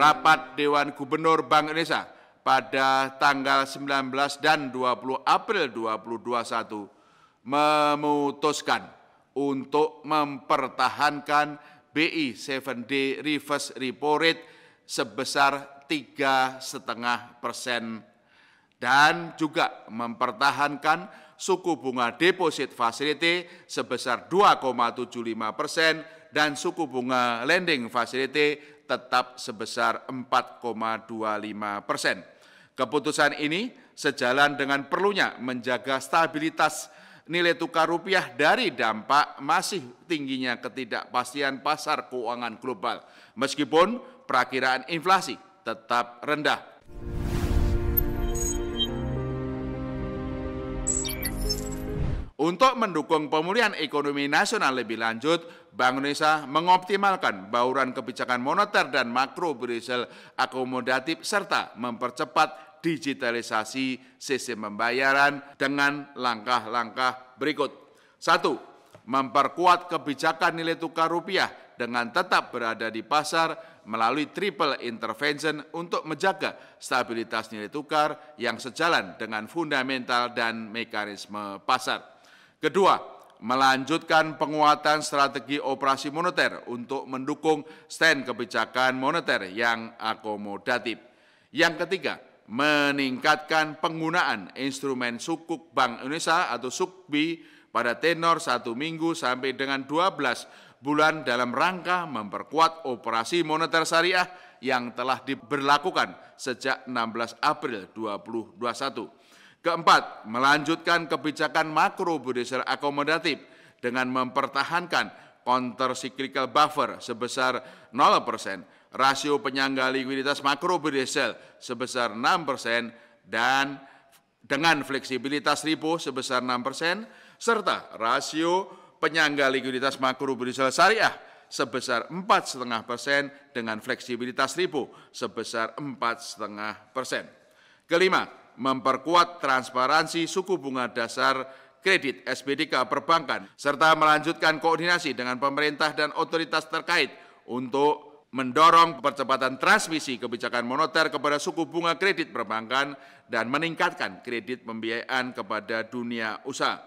rapat Dewan Gubernur Bank Indonesia pada tanggal 19 dan 20 April 2021 memutuskan untuk mempertahankan BI 7-day reverse repo rate sebesar 3,5% dan juga mempertahankan suku bunga deposit facility sebesar 2,75% dan suku bunga lending facility tetap sebesar 4,25%. Keputusan ini sejalan dengan perlunya menjaga stabilitas nilai tukar rupiah dari dampak masih tingginya ketidakpastian pasar keuangan global, meskipun perakiraan inflasi tetap rendah. Untuk mendukung pemulihan ekonomi nasional lebih lanjut, Bank Indonesia mengoptimalkan bauran kebijakan moneter dan makro-prudential akomodatif serta mempercepat digitalisasi sistem pembayaran dengan langkah-langkah berikut. 1. Memperkuat kebijakan nilai tukar rupiah dengan tetap berada di pasar melalui triple intervention untuk menjaga stabilitas nilai tukar yang sejalan dengan fundamental dan mekanisme pasar. Kedua, melanjutkan penguatan strategi operasi moneter untuk mendukung stand kebijakan moneter yang akomodatif. Yang ketiga, meningkatkan penggunaan instrumen sukuk Bank Indonesia atau SUKBI pada tenor 1 minggu sampai dengan 12 bulan dalam rangka memperkuat operasi moneter syariah yang telah diberlakukan sejak 16 April 2021. Keempat, melanjutkan kebijakan makro-prudential akomodatif dengan mempertahankan counter cyclical buffer sebesar 0%, rasio penyangga likuiditas makro-prudential sebesar 6%, dan dengan fleksibilitas repo sebesar 6%, serta rasio penyangga likuiditas makro-prudential syariah sebesar 4,5% dengan fleksibilitas repo sebesar 4,5%. Kelima, memperkuat transparansi suku bunga dasar kredit SBDK perbankan, serta melanjutkan koordinasi dengan pemerintah dan otoritas terkait untuk mendorong percepatan transmisi kebijakan moneter kepada suku bunga kredit perbankan dan meningkatkan kredit pembiayaan kepada dunia usaha.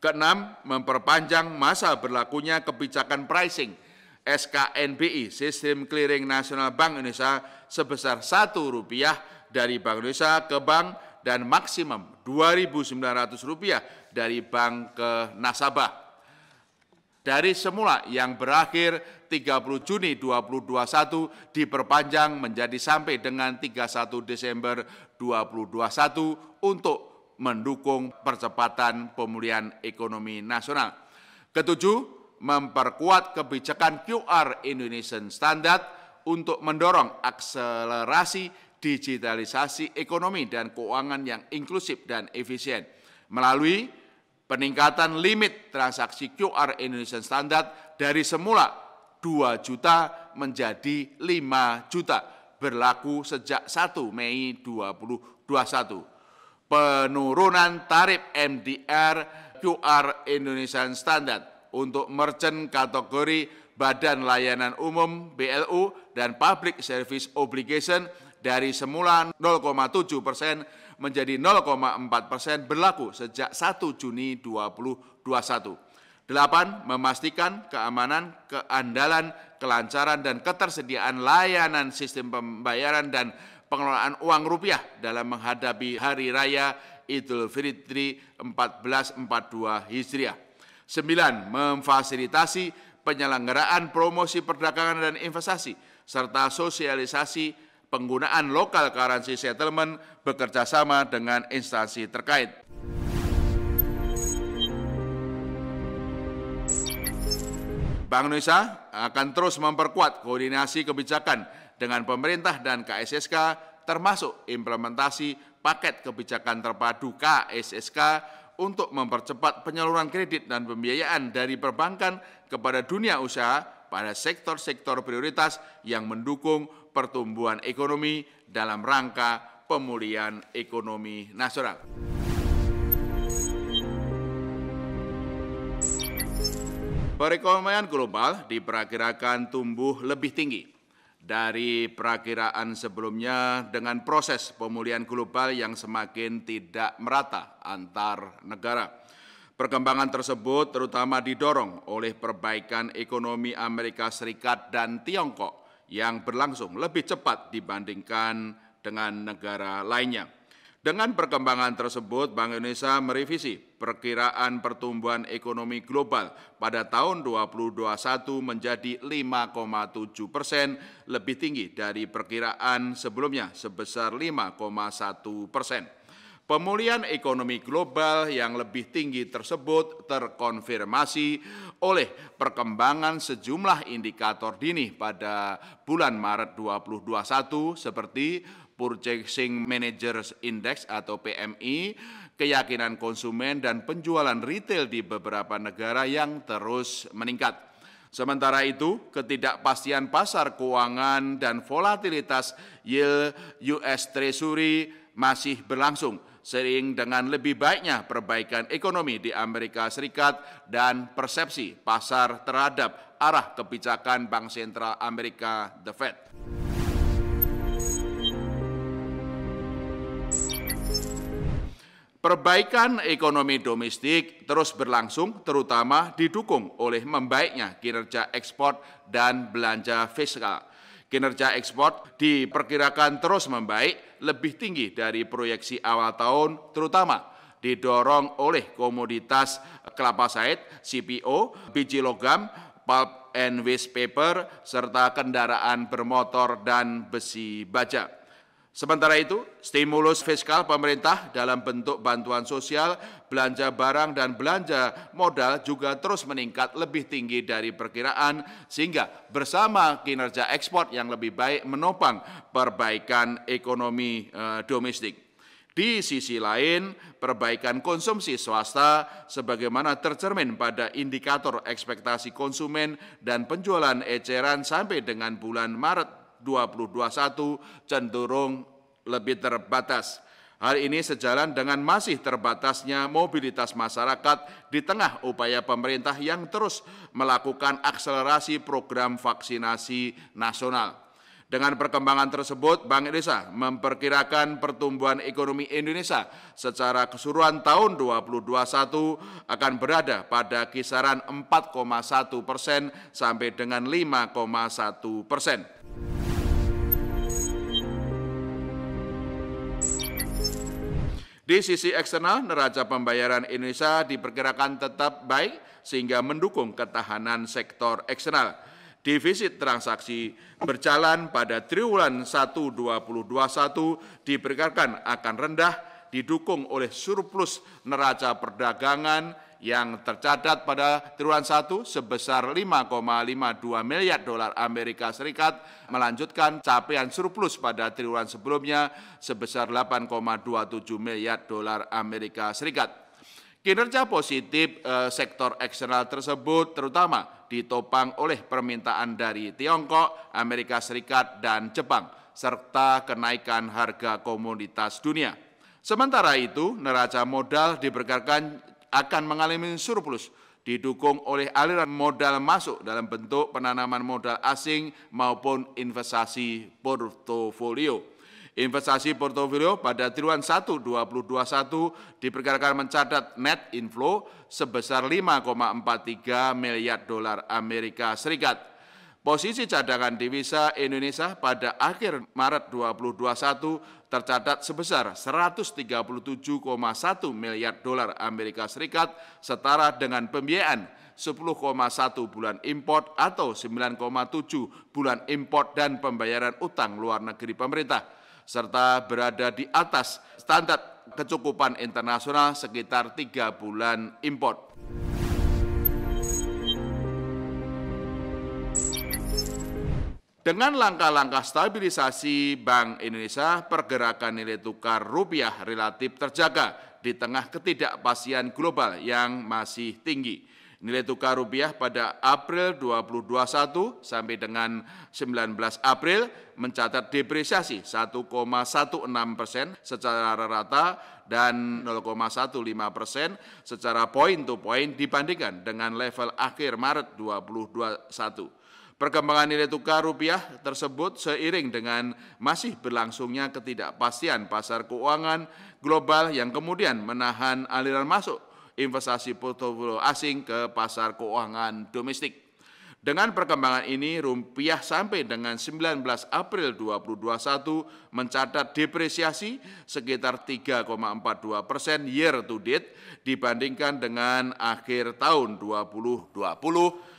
Keenam, memperpanjang masa berlakunya kebijakan pricing SKNBI, Sistem Clearing Nasional Bank Indonesia, sebesar Rp1 dari Bank Indonesia ke bank dan maksimum Rp2.900 dari bank ke nasabah. Dari semula yang berakhir 30 Juni 2021 diperpanjang menjadi sampai dengan 31 Desember 2021 untuk mendukung percepatan pemulihan ekonomi nasional. Ketujuh, memperkuat kebijakan QR Indonesian Standard untuk mendorong akselerasi digitalisasi ekonomi dan keuangan yang inklusif dan efisien melalui peningkatan limit transaksi QR Indonesian Standard dari semula 2 juta menjadi 5 juta berlaku sejak 1 Mei 2021. Penurunan tarif MDR QR Indonesian Standard untuk merchant kategori Badan Layanan Umum BLU dan Public Service Obligation dari semula 0,7% menjadi 0,4% berlaku sejak 1 Juni 2021. 8. Memastikan keamanan, keandalan, kelancaran, dan ketersediaan layanan sistem pembayaran dan pengelolaan uang rupiah dalam menghadapi Hari Raya Idul Fitri 1442 Hijriah. 9. Memfasilitasi penyelenggaraan promosi perdagangan dan investasi serta sosialisasi penggunaan local currency settlement bekerjasama dengan instansi terkait. Bank Indonesia akan terus memperkuat koordinasi kebijakan dengan pemerintah dan KSSK, termasuk implementasi paket kebijakan terpadu KSSK untuk mempercepat penyaluran kredit dan pembiayaan dari perbankan kepada dunia usaha pada sektor-sektor prioritas yang mendukung pertumbuhan ekonomi dalam rangka pemulihan ekonomi nasional. Perekonomian global diperkirakan tumbuh lebih tinggi dari perakiraan sebelumnya dengan proses pemulihan global yang semakin tidak merata antar negara. Perkembangan tersebut terutama didorong oleh perbaikan ekonomi Amerika Serikat dan Tiongkok yang berlangsung lebih cepat dibandingkan dengan negara lainnya. Dengan perkembangan tersebut, Bank Indonesia merevisi perkiraan pertumbuhan ekonomi global pada tahun 2021 menjadi 5,7%, lebih tinggi dari perkiraan sebelumnya sebesar 5,1%. Pemulihan ekonomi global yang lebih tinggi tersebut terkonfirmasi oleh perkembangan sejumlah indikator dini pada bulan Maret 2021 seperti Purchasing Managers Index atau PMI, keyakinan konsumen dan penjualan retail di beberapa negara yang terus meningkat. Sementara itu, ketidakpastian pasar keuangan dan volatilitas yield US Treasury masih berlangsung, seiring dengan lebih baiknya perbaikan ekonomi di Amerika Serikat dan persepsi pasar terhadap arah kebijakan Bank Sentral Amerika, The Fed. Perbaikan ekonomi domestik terus berlangsung, terutama didukung oleh membaiknya kinerja ekspor dan belanja fiskal. Kinerja ekspor diperkirakan terus membaik, lebih tinggi dari proyeksi awal tahun, terutama didorong oleh komoditas kelapa sawit, CPO, biji logam, pulp and waste paper, serta kendaraan bermotor dan besi baja. Sementara itu, stimulus fiskal pemerintah dalam bentuk bantuan sosial, belanja barang, dan belanja modal juga terus meningkat lebih tinggi dari perkiraan, sehingga bersama kinerja ekspor yang lebih baik menopang perbaikan ekonomi domestik. Di sisi lain, perbaikan konsumsi swasta sebagaimana tercermin pada indikator ekspektasi konsumen dan penjualan eceran sampai dengan bulan Maret 2021 cenderung lebih terbatas. Hal ini sejalan dengan masih terbatasnya mobilitas masyarakat di tengah upaya pemerintah yang terus melakukan akselerasi program vaksinasi nasional. Dengan perkembangan tersebut, Bank Indonesia memperkirakan pertumbuhan ekonomi Indonesia secara keseluruhan tahun 2021 akan berada pada kisaran 4,1% sampai dengan 5,1%. Di sisi eksternal, neraca pembayaran Indonesia diperkirakan tetap baik sehingga mendukung ketahanan sektor eksternal. Defisit transaksi berjalan pada triwulan 1 2021 diperkirakan akan rendah, didukung oleh surplus neraca perdagangan yang tercatat pada triwulan 1 sebesar 5,52 miliar dolar Amerika Serikat, melanjutkan capaian surplus pada triwulan sebelumnya sebesar 8,27 miliar dolar Amerika Serikat. Kinerja positif sektor eksternal tersebut terutama ditopang oleh permintaan dari Tiongkok, Amerika Serikat, dan Jepang, serta kenaikan harga komoditas dunia. Sementara itu, neraca modal diperkirakan akan mengalami surplus, didukung oleh aliran modal masuk dalam bentuk penanaman modal asing maupun investasi portofolio. Investasi portofolio pada triwulan 1 2021 diperkirakan mencatat net inflow sebesar 5,43 miliar dolar Amerika Serikat. Posisi cadangan devisa Indonesia pada akhir Maret 2021 tercatat sebesar 137,1 miliar dolar Amerika Serikat, setara dengan pembiayaan 10,1 bulan import atau 9,7 bulan import dan pembayaran utang luar negeri pemerintah, serta berada di atas standar kecukupan internasional sekitar 3 bulan import. Dengan langkah-langkah stabilisasi Bank Indonesia, pergerakan nilai tukar rupiah relatif terjaga di tengah ketidakpastian global yang masih tinggi. Nilai tukar rupiah pada April 2021 sampai dengan 19 April mencatat depresiasi 1,16% secara rata dan 0,15% secara point to point dibandingkan dengan level akhir Maret 2021. Perkembangan nilai tukar rupiah tersebut seiring dengan masih berlangsungnya ketidakpastian pasar keuangan global yang kemudian menahan aliran masuk investasi portofolio asing ke pasar keuangan domestik. Dengan perkembangan ini, rupiah sampai dengan 19 April 2021 mencatat depresiasi sekitar 3,42% year to date dibandingkan dengan akhir tahun 2020.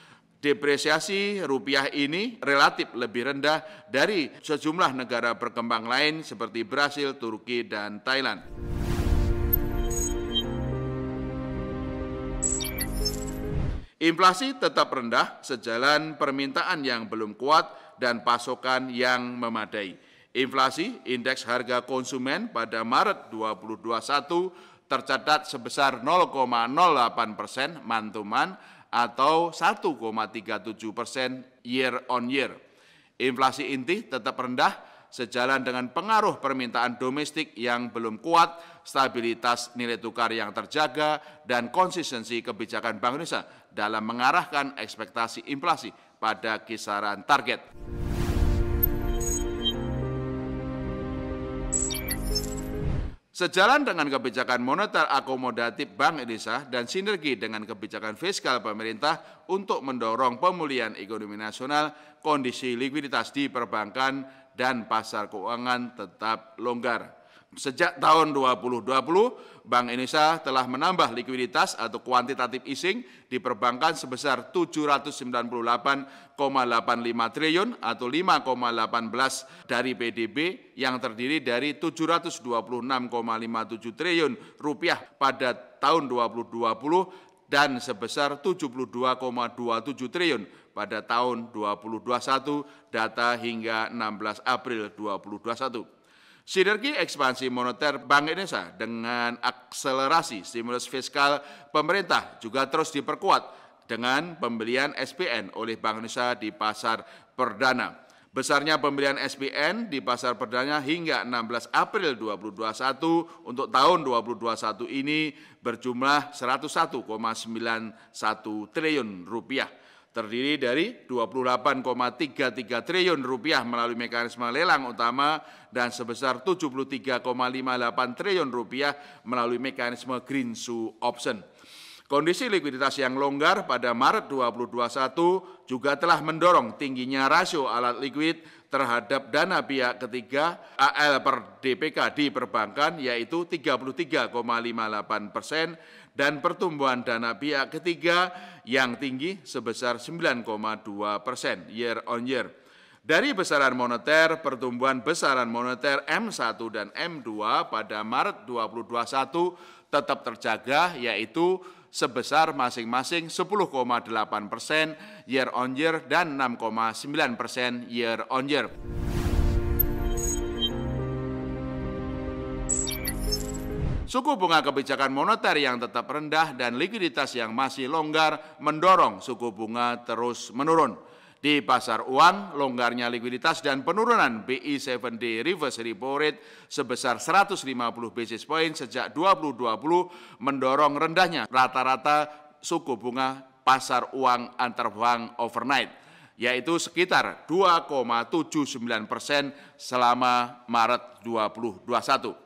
Depresiasi rupiah ini relatif lebih rendah dari sejumlah negara berkembang lain seperti Brasil, Turki, dan Thailand. Inflasi tetap rendah sejalan permintaan yang belum kuat dan pasokan yang memadai. Inflasi indeks harga konsumen pada Maret 2021 tercatat sebesar 0,08% month-to-month atau 1,37% year on year. Inflasi inti tetap rendah sejalan dengan pengaruh permintaan domestik yang belum kuat, stabilitas nilai tukar yang terjaga, dan konsistensi kebijakan Bank Indonesia dalam mengarahkan ekspektasi inflasi pada kisaran target. Sejalan dengan kebijakan moneter akomodatif Bank Indonesia dan sinergi dengan kebijakan fiskal pemerintah untuk mendorong pemulihan ekonomi nasional, kondisi likuiditas di perbankan dan pasar keuangan tetap longgar. Sejak tahun 2020, Bank Indonesia telah menambah likuiditas atau kuantitatif easing di perbankan sebesar 798,85 triliun atau 5,18 dari PDB yang terdiri dari 726,57 triliun rupiah pada tahun 2020 dan sebesar 72,27 triliun pada tahun 2021 data hingga 16 April 2021. Sinergi ekspansi moneter Bank Indonesia dengan akselerasi stimulus fiskal pemerintah juga terus diperkuat dengan pembelian SBN oleh Bank Indonesia di pasar perdana. Besarnya pembelian SBN di pasar perdana hingga 16 April 2021 untuk tahun 2021 ini berjumlah 101,91 triliun rupiah. Terdiri dari 28,33 triliun rupiah melalui mekanisme lelang utama dan sebesar 73,58 triliun rupiah melalui mekanisme green shoe option. Kondisi likuiditas yang longgar pada Maret 2021 juga telah mendorong tingginya rasio alat likuid terhadap dana pihak ketiga AL per DPK di perbankan yaitu 33,58% dan pertumbuhan dana pihak ketiga yang tinggi sebesar 9,2% year on year. Dari besaran moneter, pertumbuhan besaran moneter M1 dan M2 pada Maret 2021 tetap terjaga yaitu sebesar masing-masing 10,8% year on year dan 6,9% year on year. Suku bunga kebijakan moneter yang tetap rendah dan likuiditas yang masih longgar mendorong suku bunga terus menurun. Di pasar uang, longgarnya likuiditas dan penurunan BI 7-day reverse repo rate sebesar 150 basis point sejak 2020 mendorong rendahnya rata-rata suku bunga pasar uang antar bank overnight, yaitu sekitar 2,79% selama Maret 2021.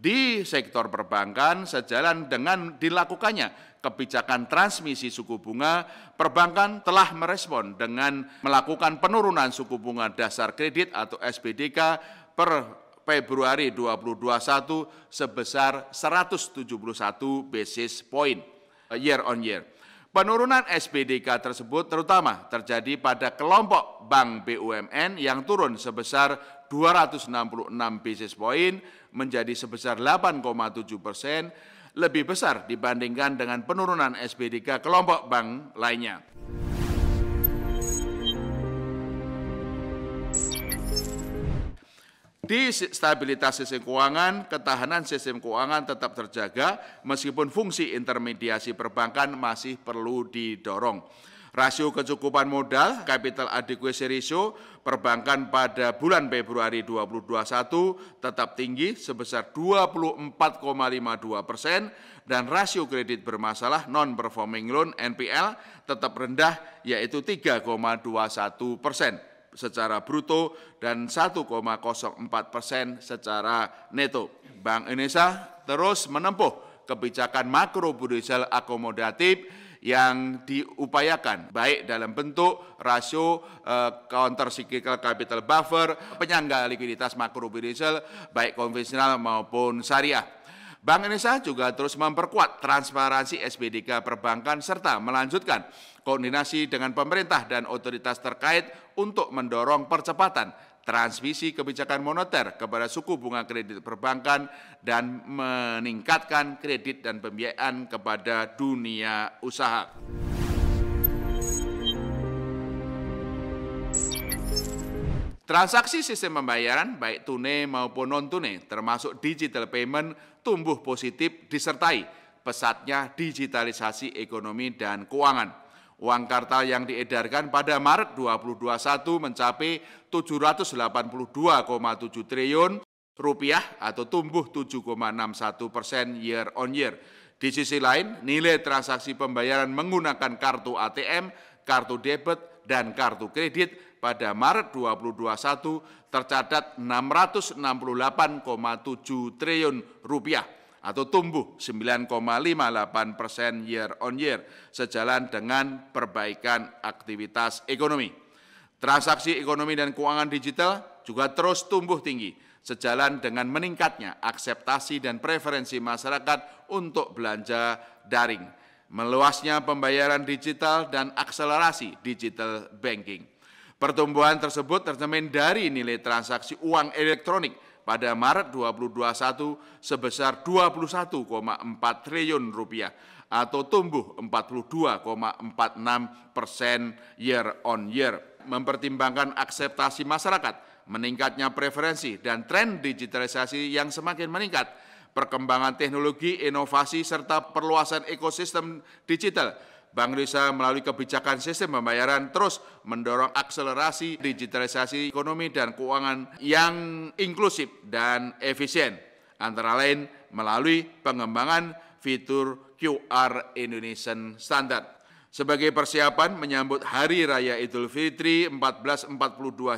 Di sektor perbankan, sejalan dengan dilakukannya kebijakan transmisi suku bunga, perbankan telah merespon dengan melakukan penurunan suku bunga dasar kredit atau SBDK per Februari 2021 sebesar 171 basis point year on year. Penurunan SBDK tersebut terutama terjadi pada kelompok bank BUMN yang turun sebesar 266 basis point menjadi sebesar 8,7%, lebih besar dibandingkan dengan penurunan SBDK kelompok bank lainnya. Di stabilitas sistem keuangan, ketahanan sistem keuangan tetap terjaga meskipun fungsi intermediasi perbankan masih perlu didorong. Rasio kecukupan modal capital adequacy ratio perbankan pada bulan Februari 2021 tetap tinggi sebesar 24,52% dan rasio kredit bermasalah non-performing loan (NPL) tetap rendah yaitu 3,21% secara bruto dan 1,04% secara neto. Bank Indonesia terus menempuh kebijakan makrobudensial akomodatif yang diupayakan baik dalam bentuk rasio counter cyclical capital buffer, penyangga likuiditas makrobudensial baik konvensional maupun syariah. Bank Indonesia juga terus memperkuat transparansi SPDK perbankan serta melanjutkan koordinasi dengan pemerintah dan otoritas terkait untuk mendorong percepatan transmisi kebijakan moneter kepada suku bunga kredit perbankan dan meningkatkan kredit dan pembiayaan kepada dunia usaha. Transaksi sistem pembayaran baik tunai maupun non-tunai termasuk digital payment tumbuh positif disertai pesatnya digitalisasi ekonomi dan keuangan. Uang kartal yang diedarkan pada Maret 2021 mencapai 782,7 triliun rupiah atau tumbuh 7,61% year on year. Di sisi lain, nilai transaksi pembayaran menggunakan kartu ATM, kartu debit, dan kartu kredit pada Maret 2021 tercatat 668,7 triliun rupiah atau tumbuh 9,58% year on year, sejalan dengan perbaikan aktivitas ekonomi. Transaksi ekonomi dan keuangan digital juga terus tumbuh tinggi, sejalan dengan meningkatnya akseptasi dan preferensi masyarakat untuk belanja daring, meluasnya pembayaran digital dan akselerasi digital banking. Pertumbuhan tersebut tercermin dari nilai transaksi uang elektronik pada Maret 2021 sebesar 21,4 triliun rupiah atau tumbuh 42,46% year on year. Mempertimbangkan akseptasi masyarakat, meningkatnya preferensi dan tren digitalisasi yang semakin meningkat, perkembangan teknologi, inovasi, serta perluasan ekosistem digital, Bank Indonesia melalui kebijakan sistem pembayaran terus mendorong akselerasi digitalisasi ekonomi dan keuangan yang inklusif dan efisien, antara lain melalui pengembangan fitur QR Indonesian Standard. Sebagai persiapan menyambut Hari Raya Idul Fitri 1442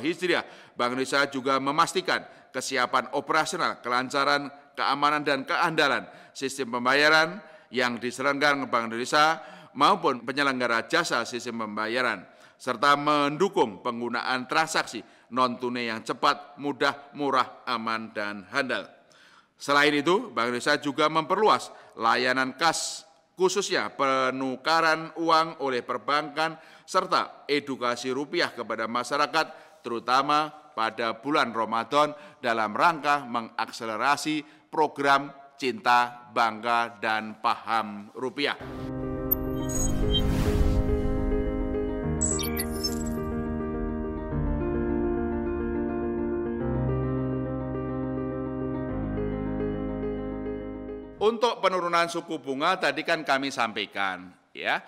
Hijriah, Bank Indonesia juga memastikan kesiapan operasional, kelancaran, keamanan, dan keandalan sistem pembayaran yang diselenggarakan Bank Indonesia maupun penyelenggara jasa sistem pembayaran, serta mendukung penggunaan transaksi non-tunai yang cepat, mudah, murah, aman, dan handal. Selain itu, Bank Indonesia juga memperluas layanan kas, khususnya penukaran uang oleh perbankan, serta edukasi rupiah kepada masyarakat, terutama pada bulan Ramadan dalam rangka mengakselerasi program Cinta, Bangga, dan Paham Rupiah. Untuk penurunan suku bunga tadi kan kami sampaikan, ya,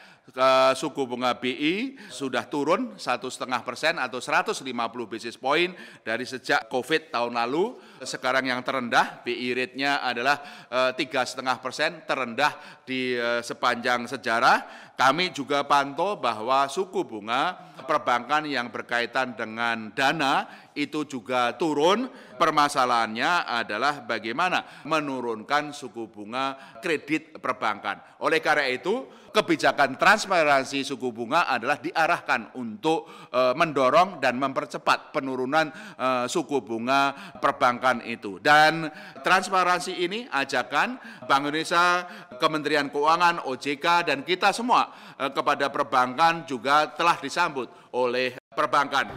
suku bunga BI sudah turun 1,5% atau 150 basis point dari sejak COVID tahun lalu. Sekarang yang terendah BI rate-nya adalah 3,5%, terendah di sepanjang sejarah. Kami juga pantau bahwa suku bunga perbankan yang berkaitan dengan dana itu juga turun. Permasalahannya adalah bagaimana menurunkan suku bunga kredit perbankan. Oleh karena itu, kebijakan transparansi suku bunga adalah diarahkan untuk mendorong dan mempercepat penurunan suku bunga perbankan itu. Dan transparansi ini ajakan Bank Indonesia, Kementerian Keuangan, OJK, dan kita semua kepada perbankan juga telah disambut oleh perbankan.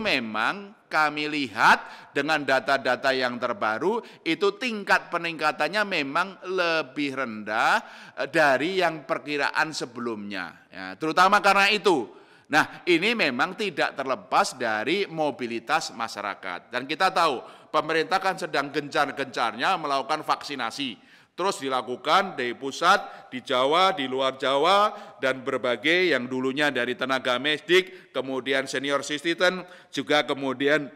Memang kami lihat dengan data-data yang terbaru itu tingkat peningkatannya memang lebih rendah dari yang perkiraan sebelumnya. Ya, terutama karena itu Nah, ini memang tidak terlepas dari mobilitas masyarakat. Dan kita tahu, pemerintah kan sedang gencar-gencarnya melakukan vaksinasi. Terus dilakukan di pusat, di Jawa, di luar Jawa, dan berbagai yang dulunya dari tenaga medis, kemudian senior citizen, juga kemudian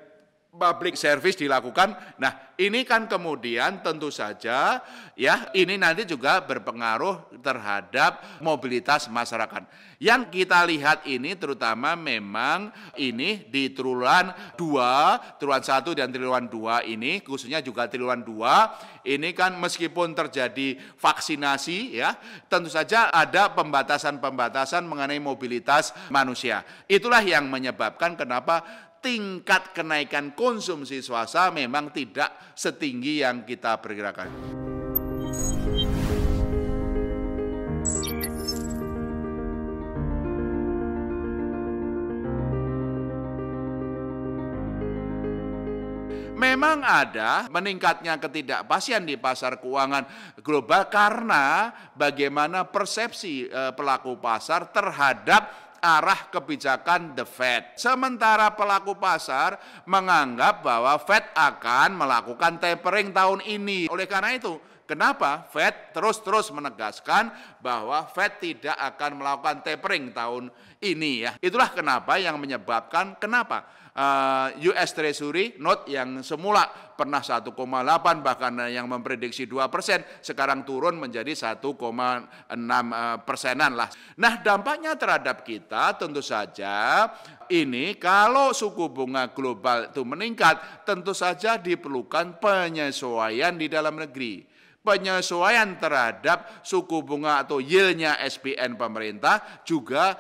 public service dilakukan. Nah, ini kan kemudian tentu saja ya ini nanti juga berpengaruh terhadap mobilitas masyarakat. Yang kita lihat ini terutama memang ini di triwulan 2, triwulan 1 dan triwulan 2 ini khususnya juga triwulan 2 ini kan meskipun terjadi vaksinasi ya, tentu saja ada pembatasan-pembatasan mengenai mobilitas manusia. Itulah yang menyebabkan kenapa tingkat kenaikan konsumsi swasta memang tidak setinggi yang kita perkirakan. Memang ada meningkatnya ketidakpastian di pasar keuangan global karena bagaimana persepsi pelaku pasar terhadap arah kebijakan The Fed. Sementara pelaku pasar menganggap bahwa Fed akan melakukan tapering tahun ini. Oleh karena itu, kenapa Fed terus-terus menegaskan bahwa Fed tidak akan melakukan tapering tahun ini ya. Itulah kenapa yang menyebabkan kenapa US Treasury note yang semula pernah 1,8 bahkan yang memprediksi 2% sekarang turun menjadi 1,6%-an lah. Nah, dampaknya terhadap kita tentu saja ini kalau suku bunga global itu meningkat tentu saja diperlukan penyesuaian di dalam negeri. Penyesuaian terhadap suku bunga atau yield-nya SBN pemerintah juga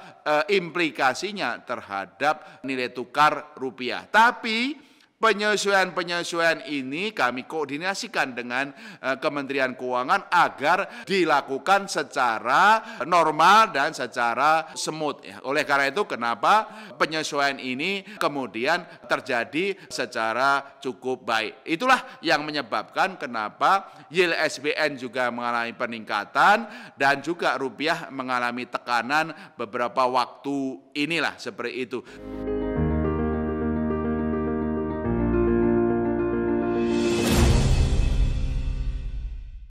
implikasinya terhadap nilai tukar rupiah. Tapi penyesuaian-penyesuaian ini kami koordinasikan dengan Kementerian Keuangan agar dilakukan secara normal dan secara smooth. Oleh karena itu kenapa penyesuaian ini kemudian terjadi secara cukup baik. Itulah yang menyebabkan kenapa yield SBN juga mengalami peningkatan dan juga rupiah mengalami tekanan beberapa waktu inilah seperti itu.